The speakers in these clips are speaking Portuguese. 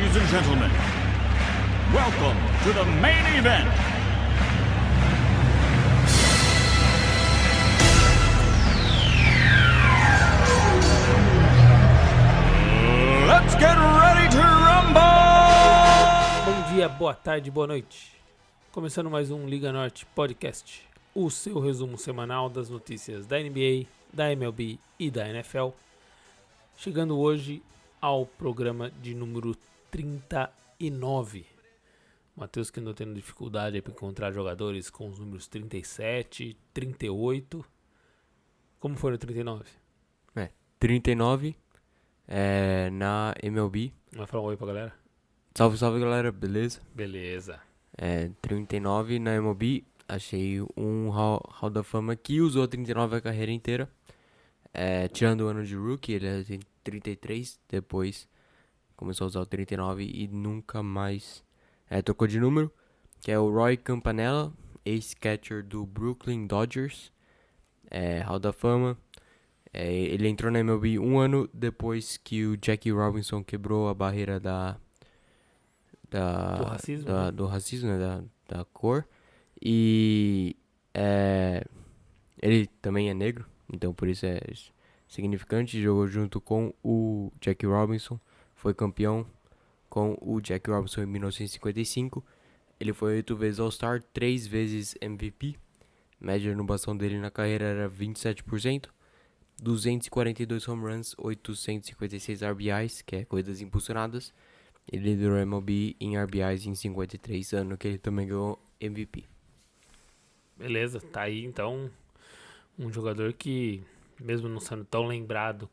Ladies and gentlemen, welcome to the main event. Let's get ready to rumble! Bom dia, boa tarde, boa noite. Começando mais um Liga Norte Podcast, o seu resumo semanal das notícias da NBA, da MLB e da NFL. Chegando hoje ao programa de número 39. Matheus que andou tendo dificuldade para encontrar jogadores com os números 37, 38. Como foi no 39? 39 na MLB. Vai falar um oi pra galera? Salve, salve galera, beleza? Beleza. 39 na MLB. Achei um Hall da Fama que usou 39 a carreira inteira. Tirando o ano de rookie, ele tem 33, depois começou a usar o 39 e nunca mais trocou de número, que é o Roy Campanella, ex-catcher do Brooklyn Dodgers, Hall da Fama. Ele entrou na MLB um ano depois que o Jackie Robinson quebrou a barreira do racismo, né, da cor, e ele também é negro, então por isso é significante. Jogou junto com o Jackie Robinson, foi campeão com o Jackie Robinson em 1955. Ele foi 8 vezes All-Star, 3 vezes MVP. Média de renovação dele na carreira era 27%. 242 home runs, 856 RBIs, que é corridas impulsionadas. Ele liderou a MLB em RBIs em 53 anos, que ele também ganhou MVP. Beleza, tá aí então um jogador que, mesmo não sendo tão lembrado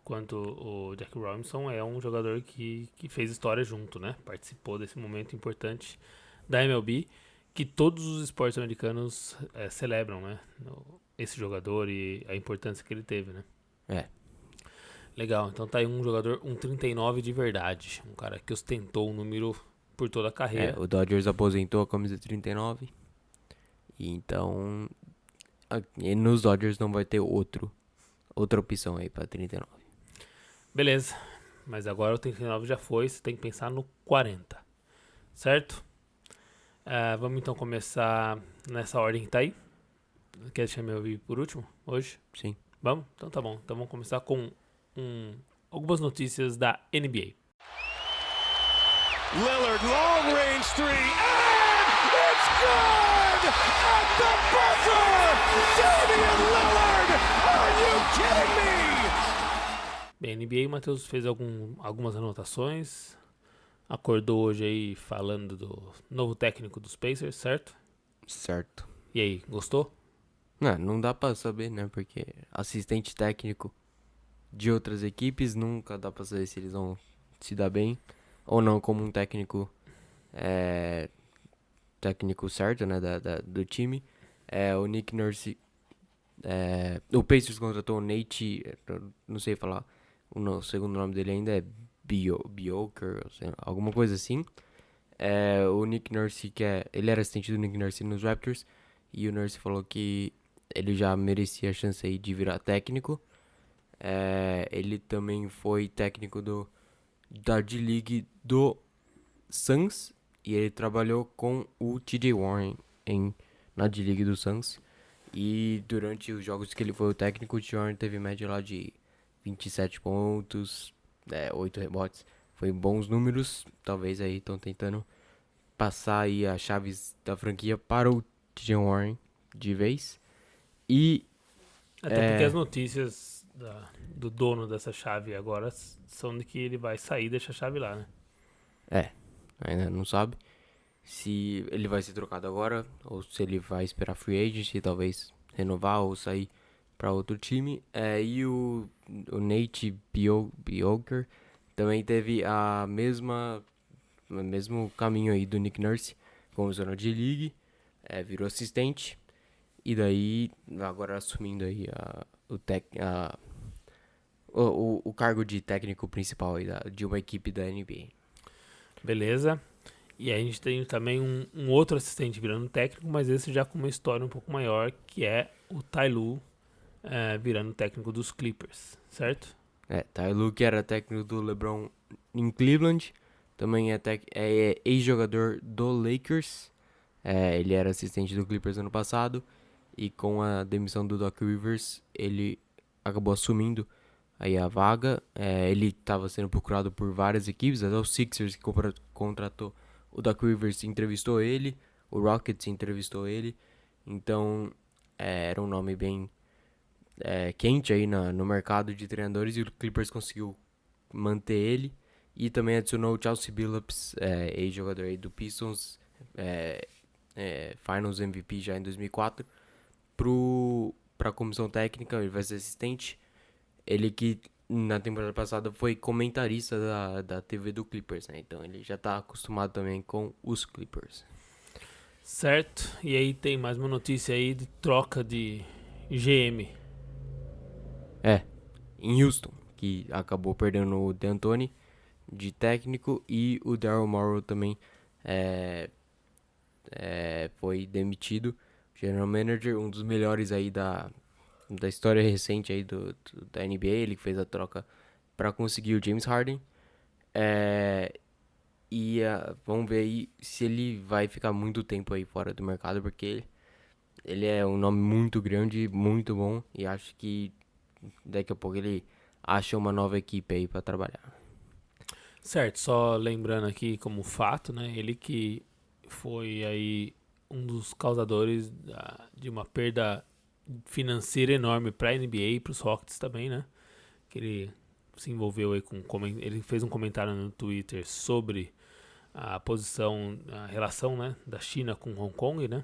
quanto o Jackie Robinson, é um jogador que fez história junto, né? Participou desse momento importante da MLB, que todos os esportes americanos celebram, né? Esse jogador e a importância que ele teve, né? Legal, então tá aí um jogador, um 39 de verdade. Um cara que ostentou um número por toda a carreira. O Dodgers aposentou a camisa 39. E então, nos Dodgers não vai ter outra opção aí pra 39. Beleza, mas agora o 39 já foi, você tem que pensar no 40, certo? Vamos então começar nessa ordem que tá aí. Quer deixar meu vídeo por último, hoje? Sim. Vamos? Então tá bom. Então vamos começar com algumas notícias da NBA. Lillard, long range three, and it's good! At the buzzer! Damian Lillard! Are you kidding me? Bem, NBA, o Matheus fez algumas anotações. Acordou hoje aí falando do novo técnico dos Pacers, certo? Certo. E aí, gostou? Não dá pra saber, né? Porque assistente técnico de outras equipes nunca dá pra saber se eles vão se dar bem ou não, como um técnico certo, né? Do time. O Nick Nurse. O Pacers contratou o Nate. Não sei falar. O segundo nome dele ainda é Bioker, alguma coisa assim. O Nick Nurse, ele era assistente do Nick Nurse nos Raptors. E o Nurse falou que ele já merecia a chance aí de virar técnico. Ele também foi técnico da D-League do Suns. E ele trabalhou com o TJ Warren na D-League do Suns. E durante os jogos que ele foi o técnico, o TJ Warren teve média lá de 27 pontos, 8 rebotes. Foi bons números. Talvez aí estão tentando passar aí as chaves da franquia para o TJ Warren de vez. E Até porque as notícias do dono dessa chave agora são de que ele vai sair e deixar a chave lá, né? Ainda não sabe se ele vai ser trocado agora ou se ele vai esperar free agent e talvez renovar ou sair para outro time. E o Nate Bioker também teve o mesmo caminho aí do Nick Nurse, começou na D-League, virou assistente e daí agora assumindo aí o cargo de técnico principal aí de uma equipe da NBA. Beleza. E aí a gente tem também um outro assistente virando técnico, mas esse já com uma história um pouco maior, que é o Ty Lue virando técnico dos Clippers, certo? Ty Lue, que era técnico do LeBron em Cleveland, também é ex-jogador do Lakers. Ele era assistente do Clippers ano passado. E com a demissão do Doc Rivers, ele acabou assumindo aí a vaga. Ele estava sendo procurado por várias equipes, até o Sixers que contratou o Doc Rivers entrevistou ele, o Rockets entrevistou ele. Então era um nome bem quente aí no mercado de treinadores, e o Clippers conseguiu manter ele. E também adicionou o Chauncey Billups, ex-jogador aí do Pistons, Finals MVP já em 2004, para a comissão técnica. Ele vai ser assistente. Ele que na temporada passada foi comentarista da TV do Clippers, né? Então ele já tá acostumado também com os Clippers. Certo, e aí tem mais uma notícia aí de troca de GM. Em Houston, que acabou perdendo o D'Antoni de técnico, e o Daryl Morey também foi demitido. General Manager, um dos melhores aí da história recente aí da NBA. Ele fez a troca para conseguir o James Harden. Vamos ver aí se ele vai ficar muito tempo aí fora do mercado, porque ele é um nome muito grande, muito bom, e acho que daqui a pouco ele acha uma nova equipe aí para trabalhar. Certo, só lembrando aqui como fato, né? Ele que foi aí um dos causadores de uma perda financeira enorme para a NBA e para os Rockets também, né? Que ele se envolveu aí ele fez um comentário no Twitter sobre a relação, né, da China com Hong Kong, né?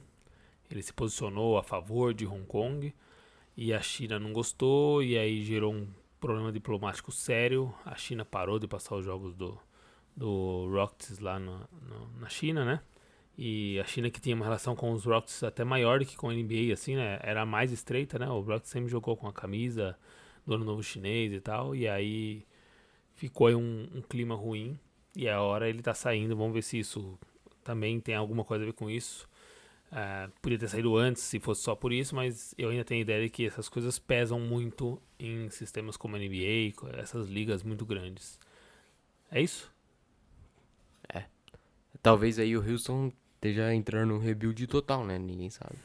Ele se posicionou a favor de Hong Kong e a China não gostou, e aí gerou um problema diplomático sério. A China parou de passar os jogos do Rockets lá na China, né? E a China, que tinha uma relação com os Rockets até maior do que com a NBA, assim, né? Era mais estreita, né? O Rockets sempre jogou com a camisa do Ano Novo Chinês e tal. E aí ficou aí um clima ruim. E a hora ele tá saindo. Vamos ver se isso também tem alguma coisa a ver com isso. Podia ter saído antes se fosse só por isso, mas eu ainda tenho a ideia de que essas coisas pesam muito em sistemas como a NBA, essas ligas muito grandes. É isso? Talvez aí o Houston esteja entrando num rebuild total, né? Ninguém sabe.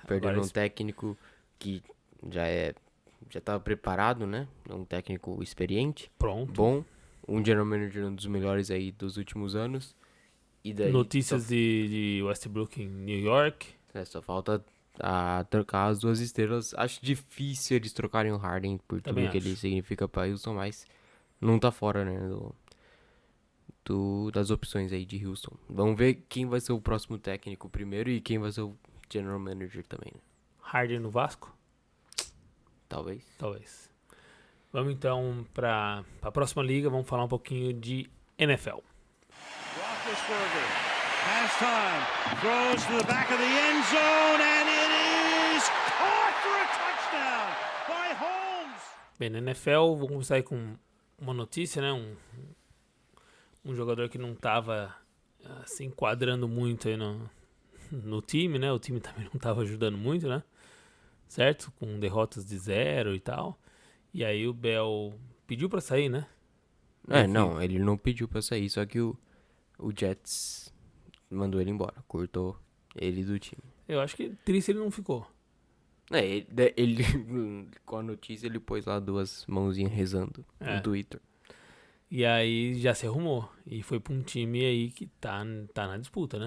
Perdendo um técnico que já tá preparado, né? Um técnico experiente. Pronto. Bom. Um general manager, um dos melhores aí dos últimos anos. E daí, notícias de Westbrook em New York. Só falta trocar as duas estrelas. Acho difícil eles trocarem o Harden por Também tudo que acho. ele significa pra Houston, mas não tá fora, né? Das opções aí de Houston. Vamos ver quem vai ser o próximo técnico primeiro e quem vai ser o general manager também, né? Harden no Vasco? Talvez. Vamos então para a próxima liga. Vamos falar um pouquinho de NFL. Roethlisberger has time, throws to the back of the end zone, and it is caught for a touchdown by Holmes. Bem, na NFL, vou começar aí com uma notícia, né? Um jogador que não estava se enquadrando muito aí no time, né? O time também não estava ajudando muito, né? Certo? Com derrotas de 0 e tal. E aí o Bell pediu pra sair, né? Não, ele não pediu pra sair, só que o Jets mandou ele embora, cortou ele do time. Eu acho que triste ele não ficou. Ele com a notícia, ele pôs lá 2 mãozinhas rezando no Twitter. E aí já se arrumou. E foi pra um time aí que tá na disputa,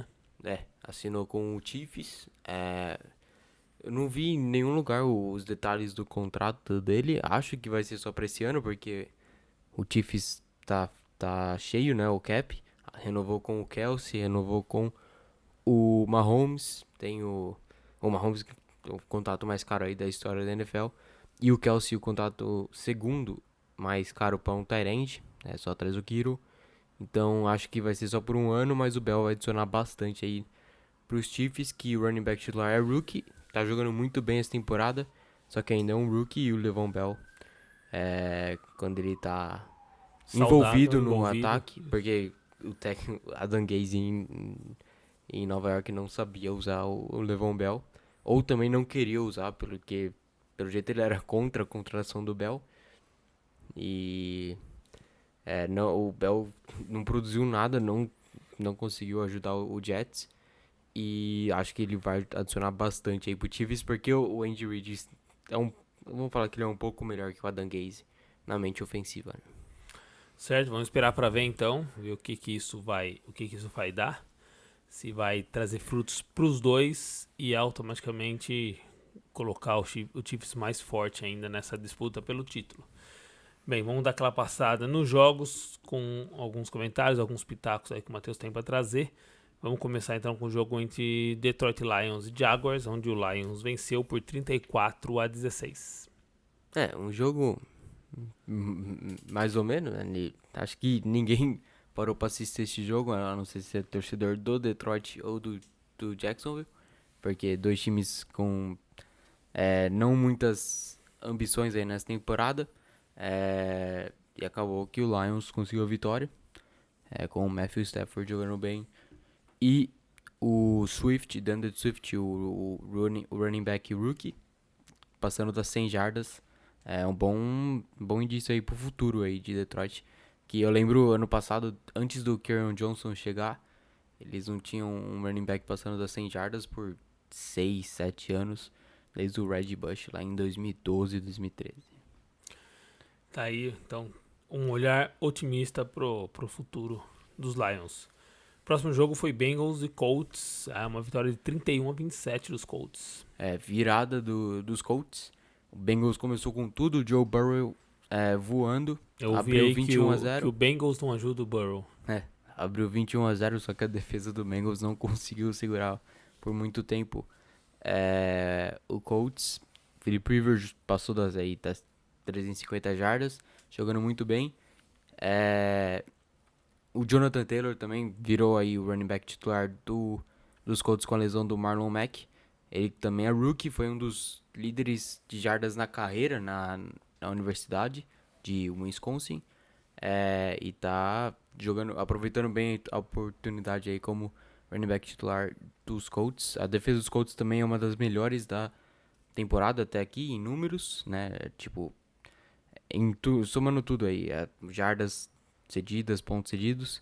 né? Assinou com o Chiefs. Eu não vi em nenhum lugar os detalhes do contrato dele. Acho que vai ser só pra esse ano, porque o Chiefs tá cheio, né? O cap. Renovou com o Kelce, renovou com o Mahomes. Tem o Mahomes, o contrato mais caro aí da história da NFL. E o Kelce, o contrato segundo mais caro para um tight end. Só atrás do Kittle. Então acho que vai ser só por um ano, mas o Bell vai adicionar bastante aí pros Chiefs, que o running back titular é rookie. Tá jogando muito bem essa temporada, só que ainda é um rookie. E o Le'Veon Bell, quando ele tá envolvido no ataque, porque o técnico Adam Gaze em Nova York não sabia usar o Le'Veon Bell, ou também não queria usar, pelo jeito ele era contra a contratação do Bell. E O Bell não produziu nada, não conseguiu ajudar o Jets. E acho que ele vai adicionar bastante aí pro Chiefs, porque o Andy Reid vamos falar que ele é um pouco melhor que o Adam Gaze na mente ofensiva, né? Certo, vamos esperar para ver então, ver o que isso vai dar. Se vai trazer frutos para os dois e automaticamente colocar o Chiefs mais forte ainda nessa disputa pelo título. Bem, vamos dar aquela passada nos jogos com alguns comentários, alguns pitacos aí que o Matheus tem para trazer. Vamos começar então com o jogo entre Detroit Lions e Jaguars, onde o Lions venceu por 34-16. Um jogo mais ou menos, né? Acho que ninguém parou pra assistir esse jogo, a não ser se é torcedor do Detroit ou do Jacksonville, porque dois times com não muitas ambições aí nessa temporada, e acabou que o Lions conseguiu a vitória, com o Matthew Stafford jogando bem, e o DeAndre Swift, o running back rookie, passando das 100 jardas, um bom indício aí pro futuro aí de Detroit. Que eu lembro ano passado, antes do Kerryon Johnson chegar, eles não tinham um running back passando das 100 jardas por 6, 7 anos, desde o Reggie Bush lá em 2012, 2013. Tá aí, então, um olhar otimista pro futuro dos Lions. Próximo jogo foi Bengals e Colts, uma vitória de 31-27 dos Colts. Virada dos Colts. O Bengals começou com tudo, o Joe Burrow voando. Eu vi abriu aí 21-0. que o Bengals não ajuda o Burrow. Abriu 21-0, só que a defesa do Bengals não conseguiu segurar por muito tempo o Colts. Philip Rivers passou das 350 jardas, jogando muito bem. O Jonathan Taylor também virou aí o running back titular dos Colts com a lesão do Marlon Mack. Ele também é rookie, foi um dos líderes de jardas na carreira na universidade de Wisconsin. E tá aproveitando bem a oportunidade aí como running back titular dos Colts. A defesa dos Colts também é uma das melhores da temporada até aqui, em números, né? Tipo, somando tudo aí, jardas cedidas, pontos cedidos.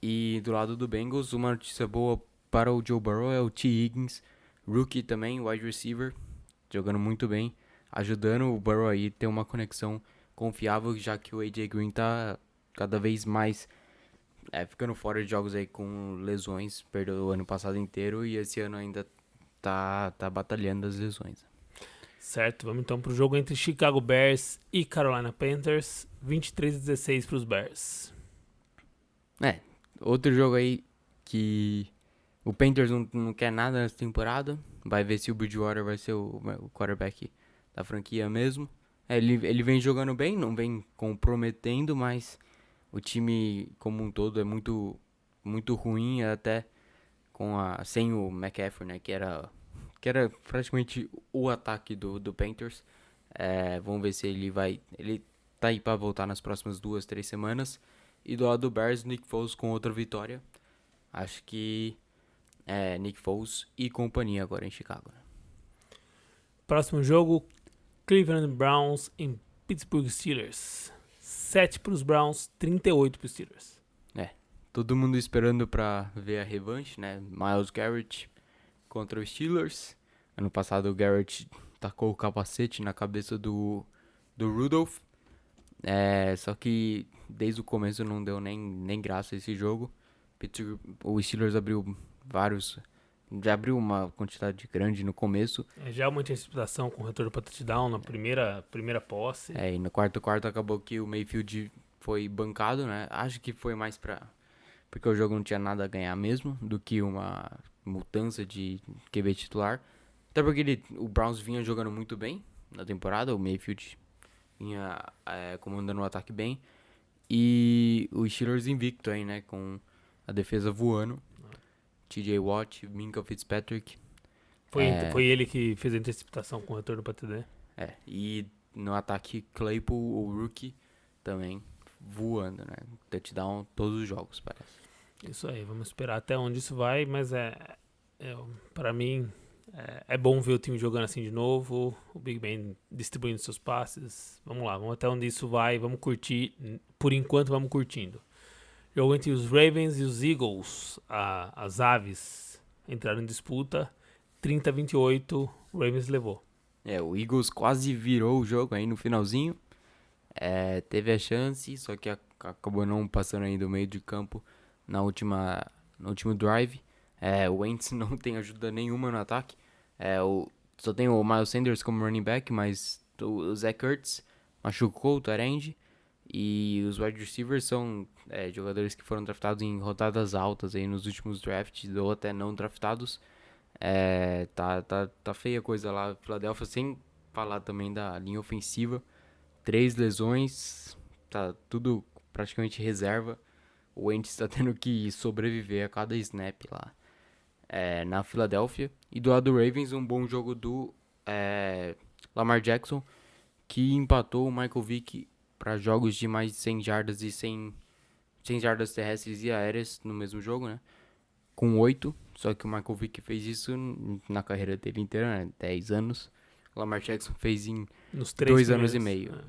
E do lado do Bengals, uma notícia boa para o Joe Burrow é o T. Higgins, rookie também, wide receiver, jogando muito bem, ajudando o Burrow aí a ter uma conexão confiável, já que o AJ Green tá cada vez mais ficando fora de jogos aí com lesões, perdeu o ano passado inteiro e esse ano ainda tá batalhando as lesões. Certo, vamos então pro jogo entre Chicago Bears e Carolina Panthers, 23-16 pros Bears. Outro jogo aí que o Panthers não quer nada nessa temporada, vai ver se o Bridgewater vai ser o quarterback da franquia mesmo. Ele vem jogando bem, não vem comprometendo, mas o time como um todo é muito, muito ruim, até sem o McCaffrey, né, que era praticamente o ataque do Panthers. Vamos ver se ele tá aí para voltar nas próximas 2-3 semanas. E do lado do Bears, Nick Foles com outra vitória. Acho que Nick Foles e companhia agora em Chicago, né? Próximo jogo, Cleveland Browns em Pittsburgh Steelers. 7 para os Browns, 38 para os Steelers. Todo mundo esperando para ver a revanche, né? Myles Garrett contra os Steelers. Ano passado o Garrett tacou o capacete na cabeça do Rudolph. Só que desde o começo não deu nem graça esse jogo. O Steelers já abriu uma quantidade grande no começo. Já uma antecipação com o retorno para touchdown na primeira posse. E no quarto acabou que o Mayfield foi bancado, né? Acho que foi mais porque o jogo não tinha nada a ganhar mesmo, do que uma mudança de QB titular. Até porque o Browns vinha jogando muito bem na temporada, o Mayfield vinha comandando o ataque bem. E o Steelers invicto aí, né? Com a defesa voando. TJ Watt, Minkah Fitzpatrick. Foi ele que fez a antecipação com o retorno para TD. E no ataque Claypool, o rookie, também voando, né? Touchdown todos os jogos, parece. Isso aí, vamos esperar até onde isso vai, mas para mim É bom ver o time jogando assim de novo, o Big Ben distribuindo seus passes. Vamos lá, vamos até onde isso vai, vamos curtir. Por enquanto, vamos curtindo. Jogo entre os Ravens e os Eagles. As aves entraram em disputa. 30-28, o Ravens levou. O Eagles quase virou o jogo aí no finalzinho. Teve a chance, só que acabou não passando aí do meio de campo no último drive. O Wentz não tem ajuda nenhuma no ataque. Só tem o Miles Sanders como running back, mas o Zach Ertz machucou o tight end. E os wide receivers são jogadores que foram draftados em rodadas altas aí nos últimos drafts ou até não draftados. Tá feia a coisa lá, Philadelphia, sem falar também da linha ofensiva. 3 lesões, tá tudo praticamente reserva. O Wentz está tendo que sobreviver a cada snap lá na Philadelphia. E do lado do Ravens, um bom jogo do Lamar Jackson, que empatou o Michael Vick para jogos de mais de 100 jardas e 100 jardas terrestres e aéreas no mesmo jogo, né? Com 8, só que o Michael Vick fez isso na carreira dele inteira, né? 10 anos. O Lamar Jackson fez em 2 anos e meio.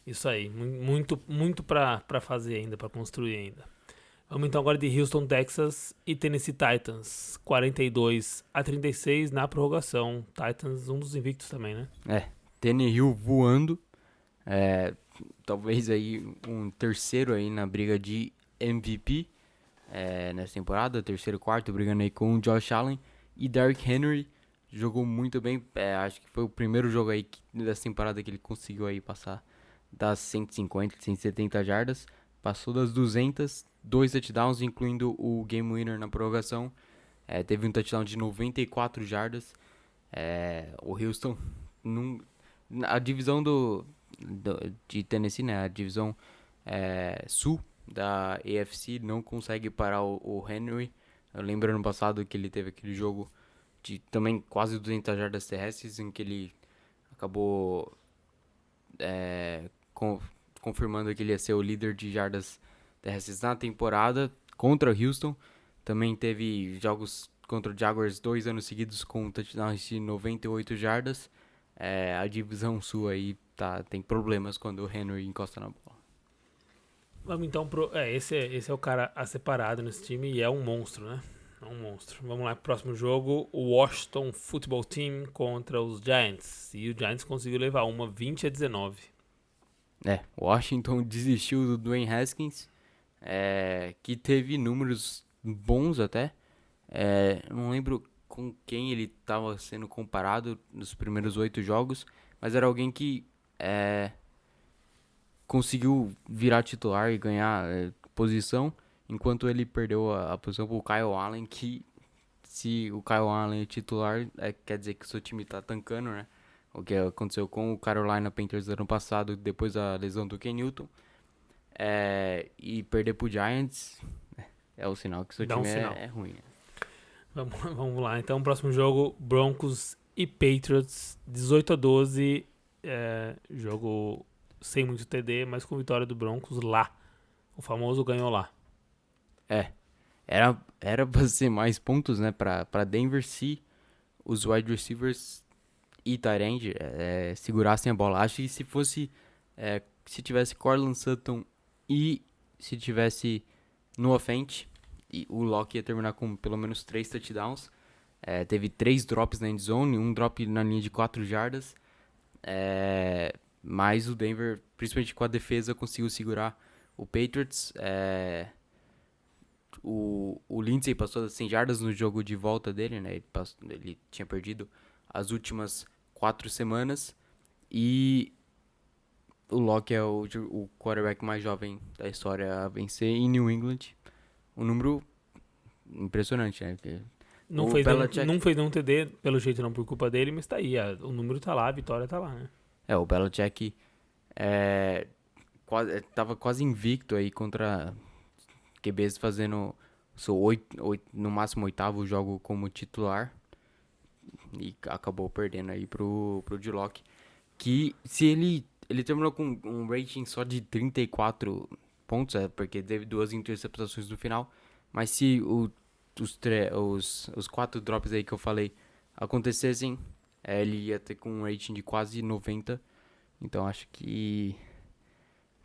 Isso aí, muito pra fazer ainda, pra construir ainda. Vamos então agora de Houston, Texas e Tennessee Titans. 42-36 na prorrogação. Titans, um dos invictos também, né? Tannehill voando. Talvez aí um terceiro aí na briga de MVP nessa temporada. Terceiro, quarto, brigando aí com o Josh Allen. E Derrick Henry jogou muito bem. Acho que foi o primeiro jogo aí dessa temporada que ele conseguiu aí passar das 150, 170 jardas. Passou das 200, 2 touchdowns, incluindo o game winner na prorrogação. Teve um touchdown de 94 jardas. O Houston, a divisão de Tennessee, né, a divisão sul da AFC, não consegue parar o Henry. Eu lembro ano passado que ele teve aquele jogo de também quase 200 jardas terrestres, em que ele acabou confirmando que ele ia ser o líder de jardas terrestres na temporada contra o Houston. Também teve jogos contra o Jaguars 2 anos seguidos com touchdowns de 98 jardas. A divisão sul aí tem problemas quando o Henry encosta na bola. Vamos então esse é o cara a separado nesse time e é um monstro, né? É um monstro. Vamos lá pro próximo jogo, o Washington Football Team contra os Giants. E o Giants conseguiu levar uma 20-19. Washington desistiu do Dwayne Haskins, que teve números bons até. Não lembro com quem ele estava sendo comparado nos primeiros 8 jogos, mas era alguém que conseguiu virar titular e ganhar posição, enquanto ele perdeu a posição para o Kyle Allen, que se o Kyle Allen é titular, quer dizer que o seu time está tancando, né? O que aconteceu com o Carolina Panthers ano passado, depois da lesão do Ken Newton. E perder pro Giants é o sinal que o seu time é ruim. Né? Vamos lá, então, próximo jogo, Broncos e Patriots, 18-12, jogo sem muito TD, mas com vitória do Broncos lá. O famoso ganhou lá. Era pra ser mais pontos, né, pra Denver, se os wide receivers e tight end segurassem a bola. Acho que se tivesse Courtland Sutton e se tivesse Noah Fant, o Locke ia terminar com pelo menos 3 touchdowns. Teve 3 drops na endzone, um drop na linha de 4 jardas. Mas o Denver, principalmente com a defesa, conseguiu segurar o Patriots. O Lindsay passou das 100 jardas no jogo de volta dele, né? Ele tinha perdido as últimas 4 semanas. E o Locke é o quarterback mais jovem da história a vencer em New England. Um número impressionante, né? Não fez nenhum TD, pelo jeito não por culpa dele, mas tá aí. O número tá lá, a vitória tá lá, né? O Belichick tava quase invicto aí contra QBs, fazendo seu no máximo 8º jogo como titular. E acabou perdendo aí pro D-Lock. Que se ele terminou com um rating só de 34 pontos, porque teve 2 interceptações no final. Mas se os 4 drops aí que eu falei acontecessem, ele ia ter com um rating de quase 90. Então acho que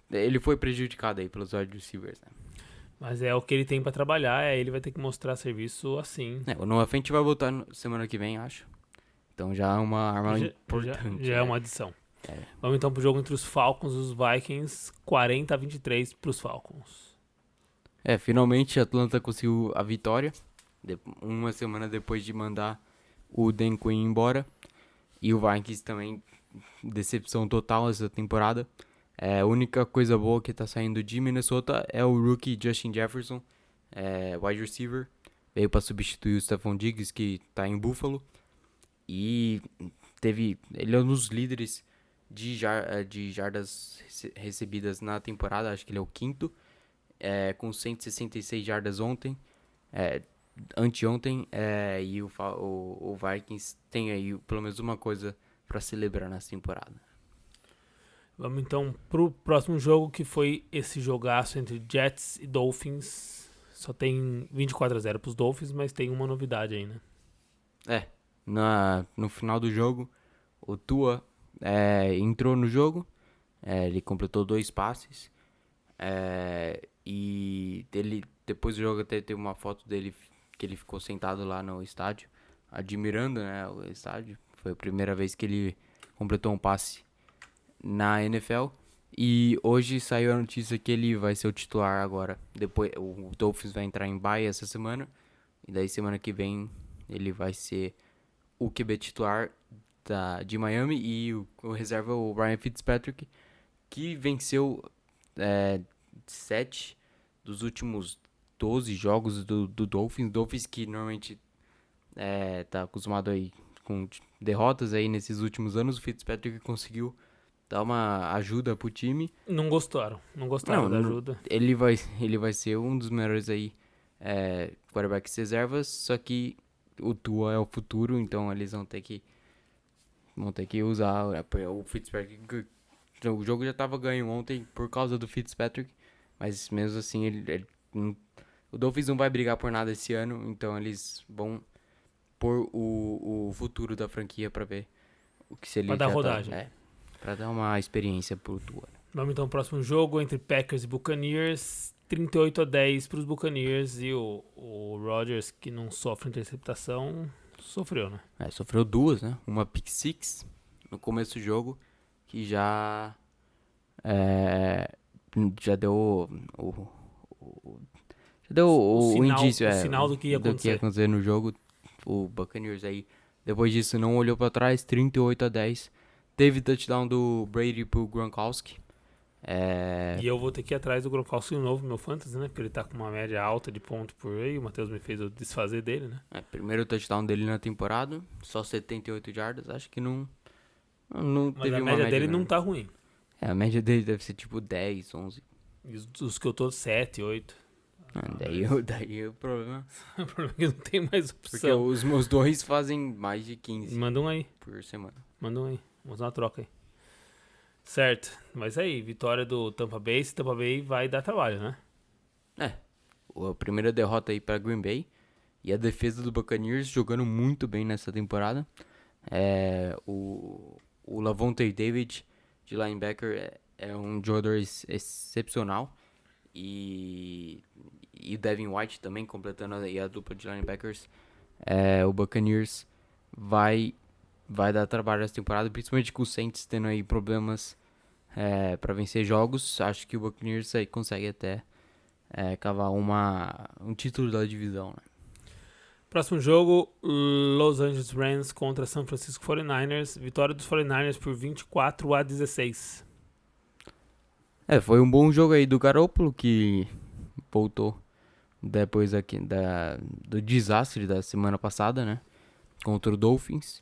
ele foi prejudicado aí pelos wide receivers, né? Mas é o que ele tem pra trabalhar, ele vai ter que mostrar serviço assim. O Noah Fant vai voltar semana que vem, acho. Então já é uma arma importante. Já é uma adição. É. Vamos então pro jogo entre os Falcons e os Vikings, 40-23 pros Falcons. Finalmente a Atlanta conseguiu a vitória, uma semana depois de mandar o Dan Quinn embora. E o Vikings também, decepção total essa temporada. A única coisa boa que tá saindo de Minnesota é o rookie Justin Jefferson, wide receiver. Veio para substituir o Stephon Diggs, que tá em Buffalo. E ele é um dos líderes de jardas recebidas na temporada. Acho que ele é o quinto, com 166 jardas anteontem. E o Vikings tem aí pelo menos uma coisa para celebrar nessa temporada. Vamos então pro próximo jogo, que foi esse jogaço entre Jets e Dolphins. Só tem 24-0 pros Dolphins, mas tem uma novidade aí, né? No final do jogo, o Tua entrou no jogo, ele completou 2 passes, e depois do jogo até teve uma foto dele que ele ficou sentado lá no estádio, admirando, né, o estádio. Foi a primeira vez que ele completou um passe na NFL, e hoje saiu a notícia que ele vai ser o titular agora. Depois o Dolphins vai entrar em bye essa semana, e daí semana que vem ele vai ser o QB titular de Miami, e o reserva o Ryan Fitzpatrick, que venceu 7 dos últimos 12 jogos do Dolphins que normalmente tá acostumado aí com derrotas aí nesses últimos anos. O Fitzpatrick conseguiu dar uma ajuda pro time. Não gostaram da ajuda. Ele vai ser um dos melhores aí quarterbacks reservas, só que o Tua é o futuro, então eles vão ter que usar o Fitzpatrick. O jogo já tava ganho ontem por causa do Fitzpatrick, mas mesmo assim o Dolphins não vai brigar por nada esse ano, então eles vão pôr o futuro da franquia pra ver o que se ele pra dar rodagem. Pra dar uma experiência pro Tua. Vamos então ao próximo jogo entre Packers e Buccaneers, 38-10 pros Buccaneers, e o Rodgers, que não sofre interceptação, sofreu, né? Sofreu 2, né? Uma pick six no começo do jogo, que já deu o indício, o sinal do que ia acontecer no jogo. O Buccaneers aí, depois disso, não olhou pra trás, 38-10. Teve touchdown do Brady pro Gronkowski. E eu vou ter que ir atrás do Gronkowski de novo, meu fantasy, né? Porque ele tá com uma média alta de ponto por aí. O Matheus me fez eu desfazer dele, né? Primeiro touchdown dele na temporada, só 78 jardas. Acho que não Mas teve a uma média dele não não tá ruim. A média dele deve ser tipo 10, 11. E os que eu tô, 7, 8. Daí o problema. O problema é que não tem mais opção. Porque os meus dois fazem mais de 15 Mandam aí. por semana. Vamos dar uma troca aí. Certo. Mas aí, vitória do Tampa Bay. Esse Tampa Bay vai dar trabalho, né? A primeira derrota aí pra Green Bay. E a defesa do Buccaneers jogando muito bem nessa temporada. O Lavonte David, de linebacker, é um jogador excepcional. E o Devin White também, completando aí a dupla de linebackers. O Buccaneers vai dar trabalho nessa temporada, principalmente com o Saints tendo aí problemas para vencer jogos. Acho que o Buccaneers aí consegue até cavar um título da divisão, né? Próximo jogo, Los Angeles Rams contra San Francisco 49ers. Vitória dos 49ers por 24-16. Foi um bom jogo aí do Garoppolo, que voltou depois aqui do desastre da semana passada, né? Contra o Dolphins.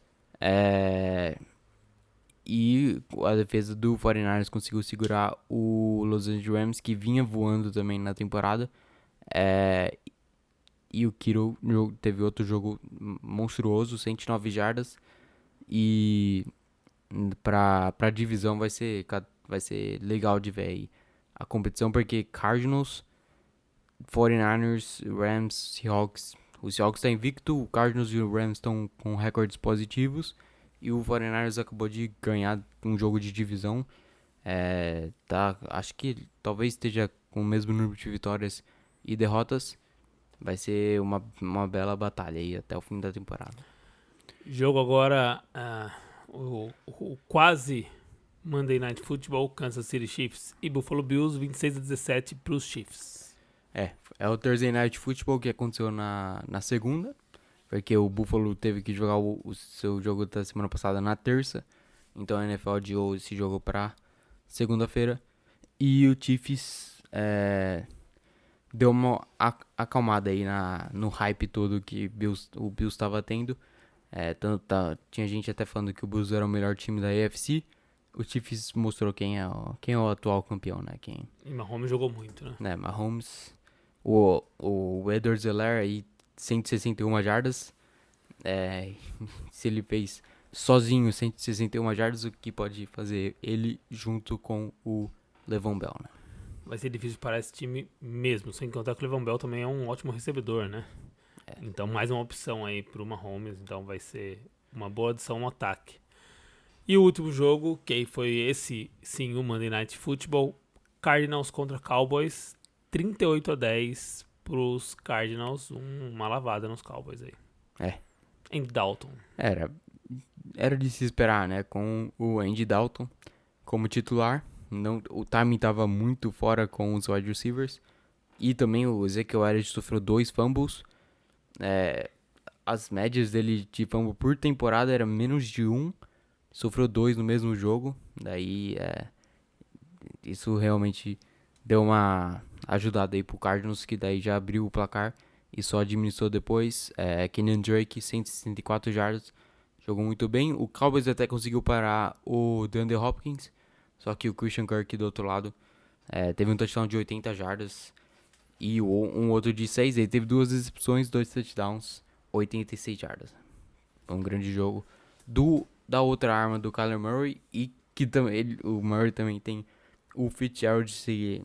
E a defesa do 49ers conseguiu segurar o Los Angeles Rams, que vinha voando também na temporada. E o Kittle teve outro jogo monstruoso, 109 jardas. E pra divisão vai ser legal de ver aí a competição, porque Cardinals, 49ers, Rams, Seahawks, O Seahawks tá invicto, o Cardinals e o Rams estão com recordes positivos. E o 49ers acabou de ganhar um jogo de divisão. Acho que talvez esteja com o mesmo número de vitórias e derrotas. Vai ser uma bela batalha aí até o fim da temporada. Jogo agora, o quase Monday Night Football, Kansas City Chiefs e Buffalo Bills, 26-17 para os Chiefs. É o Thursday Night Football que aconteceu na segunda, porque o Buffalo teve que jogar o seu jogo da semana passada na terça, então a NFL adiou esse jogo para segunda-feira, e o Chiefs deu uma acalmada aí no hype todo que o Bills estava tendo. Tinha gente até falando que o Bills era o melhor time da AFC. O Chiefs mostrou quem é o atual campeão, né? E Mahomes jogou muito, né? Mahomes, o Edwards-Helaire aí, 161 jardas. Se ele fez sozinho 161 jardas, o que pode fazer ele junto com o Le'Veon Bell, né? Vai ser difícil para esse time mesmo, sem contar que o Le'Veon Bell também é um ótimo recebedor, né? Então mais uma opção aí pro Mahomes, então vai ser uma boa adição no ataque. E o último jogo, que foi esse sim, o Monday Night Football, Cardinals contra Cowboys, 38-10 pros Cardinals, uma lavada nos Cowboys aí. Em Dalton. Era de se esperar, né? Com o Andy Dalton como titular. O timing estava muito fora com os wide receivers. E também o Ezekiel Elliott sofreu 2 fumbles. As médias dele de fumble por temporada era menos de 1. Sofreu 2 no mesmo jogo. Daí isso realmente deu uma ajudada aí pro Cardinals, que daí já abriu o placar e só administrou depois. Kenyan Drake, 164 jardas. Jogou muito bem. O Cowboys até conseguiu parar o DeAndre Hopkins. Só que o Christian Kirk do outro lado teve um touchdown de 80 jardas. E um outro de 6. Ele teve 2 recepções, 2 touchdowns, 86 jardas. Foi um grande jogo da outra arma do Kyler Murray. E que o Murray também tem o Fitzgerald se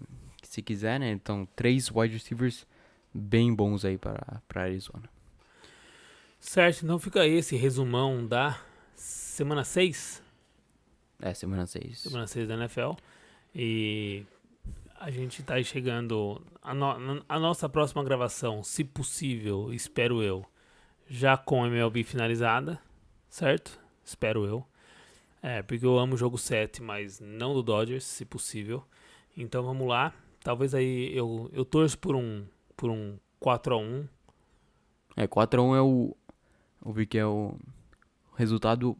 quiser, né? Então 3 wide receivers bem bons aí para Arizona. Certo, então fica aí esse resumão da semana 6. Semana 6. Semana 6 da NFL. E a gente tá aí chegando. A nossa próxima gravação, se possível, espero eu, já com a MLB finalizada. Certo? Espero eu. Porque eu amo o jogo 7, mas não do Dodgers, se possível. Então vamos lá. Talvez aí eu torço por um 4-1. 4-1 eu vi que é o resultado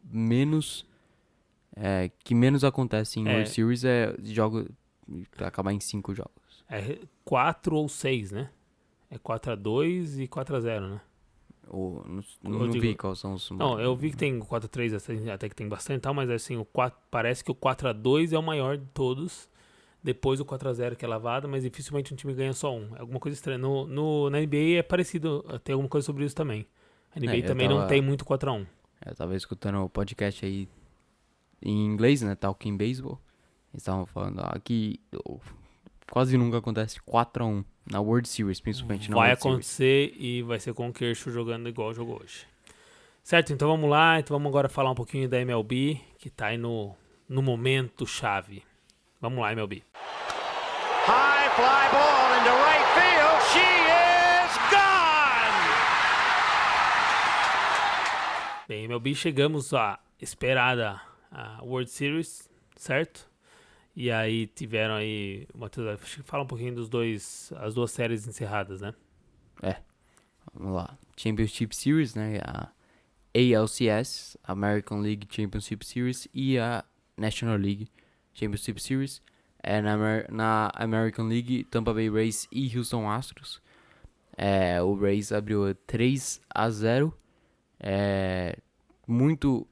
que menos acontece em World Series, jogo pra acabar em 5 jogos. 4 ou 6, né? 4-2 e 4-0, né? Não vi quais são os... Não, eu vi que tem 4-3, até que tem bastante e tal, mas assim, parece que o 4-2 é o maior de todos. Depois o 4-0 que é lavado, mas dificilmente um time ganha só um. É alguma coisa estranha. Na NBA é parecido, tem alguma coisa sobre isso também. A NBA também não tem muito 4-1. Eu tava escutando o podcast aí em inglês, né? Talking Baseball. Eles estavam falando que quase nunca acontece 4-1 na World Series, principalmente na World Series. Vai acontecer e vai ser com o Kershaw jogando igual jogou hoje. Certo, então vamos lá. Então vamos agora falar um pouquinho da MLB, que tá aí no momento chave. Vamos lá, MLB. High fly ball into right field. She is gone! Bem, MLB, chegamos à esperada World Series, certo? E aí tiveram aí... Matheus, fala um pouquinho as 2 séries encerradas, né? Vamos lá. Championship Series, né? A ALCS, American League Championship Series, e a National League Championship Series. Na American League, Tampa Bay Rays e Houston Astros. O Rays abriu 3-0. Muito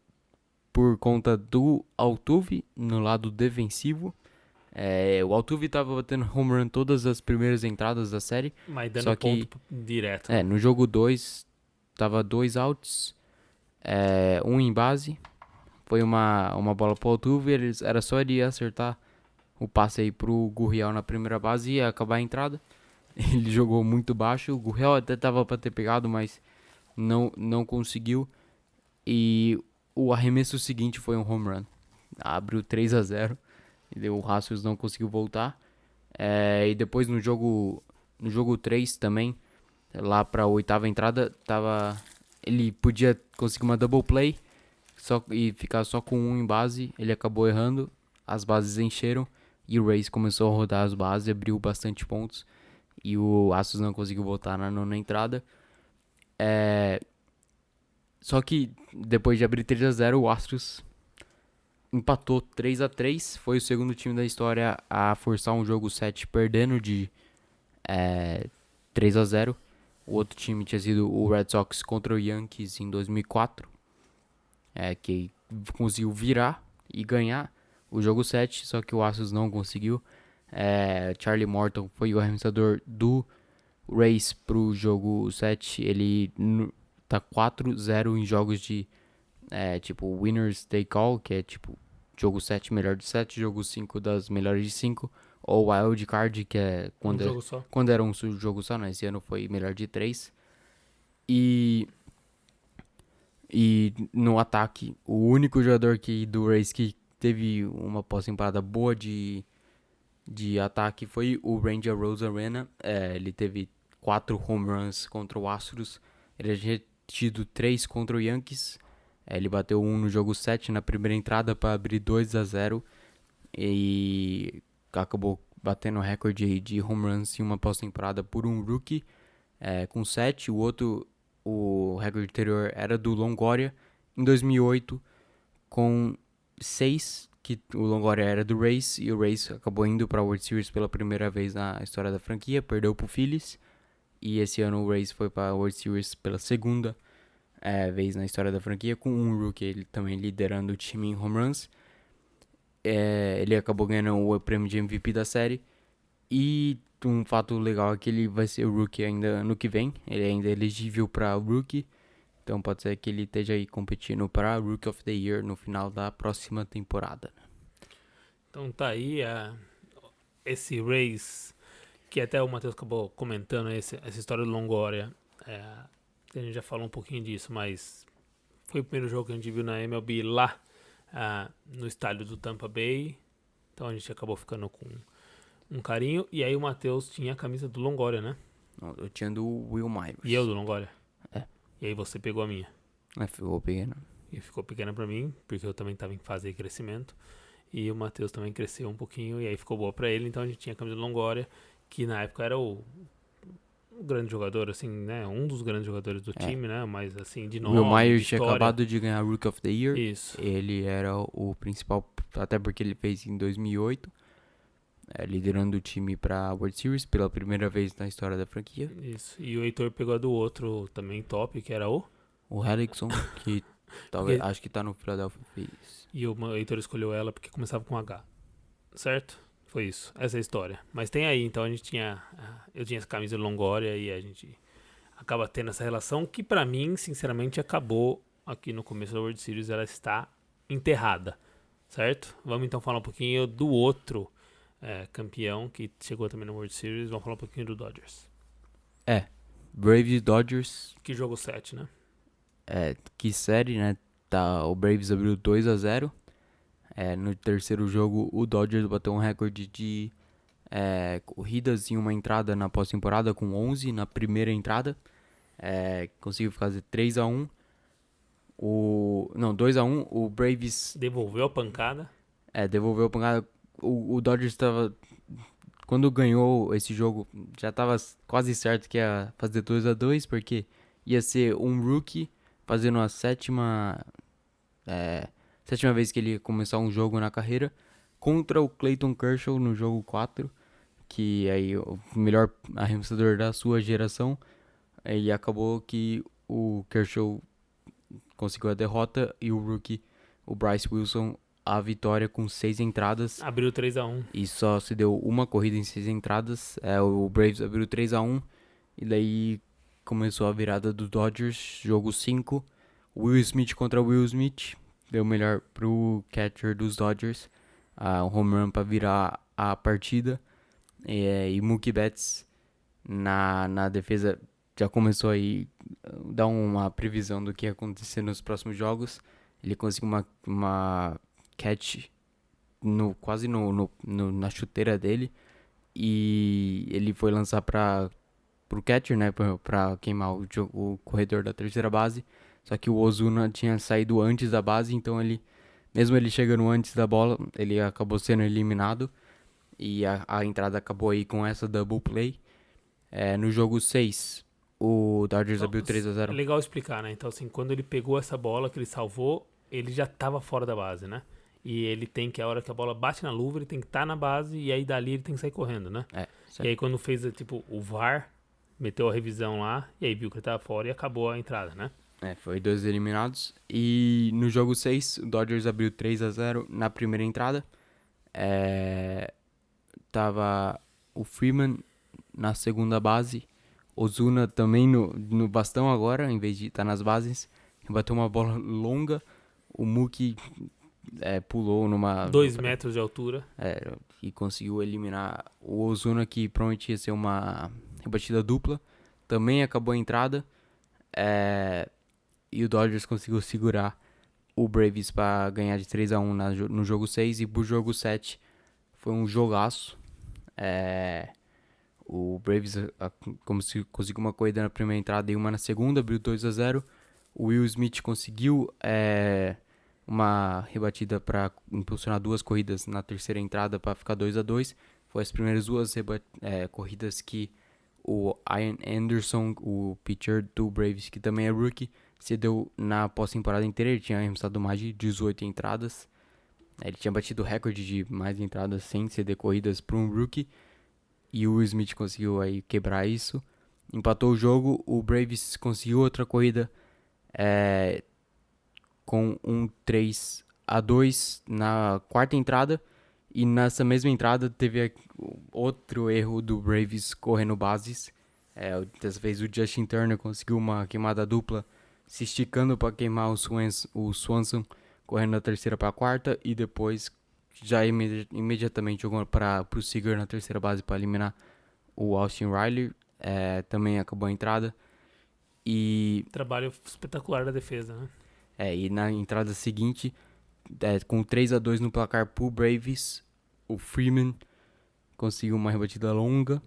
por conta do Altuve no lado defensivo. O Altuve estava batendo home run todas as primeiras entradas da série. Mas dando só que, ponto direto. No jogo 2, tava 2 outs, 1 em base. Foi uma bola pro Altuve, era só ele acertar o passe aí pro Gurriel na primeira base e acabar a entrada. Ele jogou muito baixo. O Gurriel até tava pra ter pegado, mas não conseguiu. E o arremesso seguinte foi um home run. Abriu 3-0. E o Haskins não conseguiu voltar. E depois no jogo 3 também, lá pra 8ª entrada, ele podia conseguir uma double play e ficar só com um em base. Ele acabou errando, as bases encheram e o Rays começou a rodar as bases, abriu bastante pontos e o Astros não conseguiu voltar na 9ª entrada. Só que depois de abrir 3-0, o Astros empatou 3-3, foi o segundo time da história a forçar um jogo 7 perdendo de 3-0. O outro time tinha sido o Red Sox contra o Yankees em 2004, que conseguiu virar e ganhar o jogo 7, só que o Astros não conseguiu. Charlie Morton foi o arremessador do Rays pro jogo 7. Ele tá 4-0 em jogos de tipo winners take all, que é tipo jogo 7 melhor de 7, jogo 5 das melhores de 5, ou wild card, que é quando era um jogo só, né? Esse ano foi melhor de 3. E no ataque, o único jogador do Rays que teve uma pós-temporada boa de ataque foi o Ranger Rosarena. Ele teve 4 home runs contra o Astros. Ele já tinha tido 3 contra o Yankees. Ele bateu 1 no jogo 7 na primeira entrada para abrir 2-0 e acabou batendo o recorde de home runs em uma pós-temporada por um rookie com 7. O recorde anterior era do Longoria em 2008 com 6, que o Longoria era do Rays, e o Rays acabou indo para a World Series pela primeira vez na história da franquia, perdeu pro Phillies, e esse ano o Rays foi para a World Series pela segunda vez na história da franquia, com um rookie ele também liderando o time em home runs. Ele acabou ganhando o prêmio de MVP da série, e um fato legal é que ele vai ser o rookie ainda ano que vem, ele é ainda elegível para rookie, então pode ser que ele esteja aí competindo para Rookie of the Year no final da próxima temporada. Então tá aí esse Rays, que até o Matheus acabou comentando essa história do Longoria. A gente já falou um pouquinho disso, mas foi o primeiro jogo que a gente viu na MLB lá no estádio do Tampa Bay. Então a gente acabou ficando com um carinho. E aí o Matheus tinha a camisa do Longoria, né? Eu tinha do Will Myers. E eu do Longoria. E aí você pegou a minha. Ficou pequena. E ficou pequena pra mim, porque eu também tava em fase de crescimento. E o Matheus também cresceu um pouquinho, e aí ficou boa pra ele. Então a gente tinha a camisa do Longoria, que na época era o grande jogador, assim, né? Um dos grandes jogadores do time, né? Mas assim, de nome, o Will Myers de tinha história. acabado de ganhar Rookie of the Year. Isso. Ele era o principal, até porque ele fez em 2008. Liderando o time pra World Series pela primeira vez na história da franquia. Isso. E o Heitor pegou a do outro também top, que era o Hellickson, que talvez, acho que tá no Philadelphia Phillies. E o Heitor escolheu ela porque começava com H. Certo? Foi isso. Essa é a história. Mas tem aí, então eu tinha essa camisa do Longoria e a gente acaba tendo essa relação que pra mim, sinceramente, acabou aqui no começo da World Series. Ela está enterrada. Certo? Vamos então falar um pouquinho do outro campeão que chegou também no World Series. Vamos falar um pouquinho do Dodgers. Braves e Dodgers. Que jogo 7, né? Que série, né? O Braves abriu 2-0. No terceiro jogo, o Dodgers bateu um recorde de corridas em uma entrada na pós-temporada com 11 na primeira entrada. Conseguiu fazer 3-1. 2-1. O Braves devolveu a pancada. Devolveu a pancada. O Dodgers estava... Quando ganhou esse jogo, já estava quase certo que ia fazer 2-2, porque ia ser um rookie fazendo a sétima vez que ele ia começar um jogo na carreira, contra o Clayton Kershaw no jogo 4, que aí o melhor arremessador da sua geração, e acabou que o Kershaw conseguiu a derrota e o rookie, o Bryce Wilson, a vitória com 6 entradas. Abriu 3-1. E só se deu uma corrida em 6 entradas. O Braves abriu 3-1. E daí começou a virada do Dodgers. Jogo 5. Will Smith contra Will Smith. Deu melhor pro catcher dos Dodgers. Um home run para virar a partida. E Mookie Betts na defesa já começou aí dar uma previsão do que ia acontecer nos próximos jogos. Ele conseguiu uma catch quase na chuteira dele. E ele foi lançar pro catcher, né? Pra queimar o corredor da terceira base. Só que o Ozuna tinha saído antes da base, então mesmo ele chegando antes da bola, ele acabou sendo eliminado. E a entrada acabou aí com essa double play. No jogo 6, o Dodgers abriu 3-0. É legal explicar, né? Então, assim, quando ele pegou essa bola que ele salvou, ele já tava fora da base, né? E ele tem que, a hora que a bola bate na luva, ele tem que estar na base e aí dali ele tem que sair correndo, né? Certo. E aí quando fez, tipo, o VAR, meteu a revisão lá, e aí viu que ele tava fora e acabou a entrada, né? Foi 2 eliminados. E no jogo 6, o Dodgers abriu 3-0 na primeira entrada. Tava o Freeman na segunda base. Ozuna também no bastão agora, em vez de estar nas bases. Bateu uma bola longa. O Mookie pulou 2 metros de altura. E conseguiu eliminar o Ozuna, que provavelmente ia ser uma rebatida dupla. Também acabou a entrada. E o Dodgers conseguiu segurar o Braves para ganhar de 3-1 no jogo 6. E pro jogo 7 foi um jogaço. O Braves conseguiu uma corrida na primeira entrada e uma na segunda, abriu 2-0. O Will Smith conseguiu uma rebatida para impulsionar 2 corridas na terceira entrada para ficar 2-2. Foi as primeiras 2 corridas que o Ian Anderson, o pitcher do Braves, que também é rookie, cedeu na pós-temporada inteira. Ele tinha arremessado mais de 18 entradas. Ele tinha batido o recorde de mais entradas sem ceder corridas para um rookie. E o Will Smith conseguiu aí quebrar isso. Empatou o jogo. O Braves conseguiu outra corrida com um 3-2 na quarta entrada. E nessa mesma entrada teve outro erro do Braves correndo bases. Dessa vez o Justin Turner conseguiu uma queimada dupla, se esticando para queimar o Swanson, correndo da terceira para a quarta. E depois já imediatamente jogou para o Seager na terceira base para eliminar o Austin Riley. Também acabou a entrada. E Trabalho espetacular da defesa, né? E na entrada seguinte, com 3-2 no placar pro Braves, o Freeman conseguiu uma rebatida longa.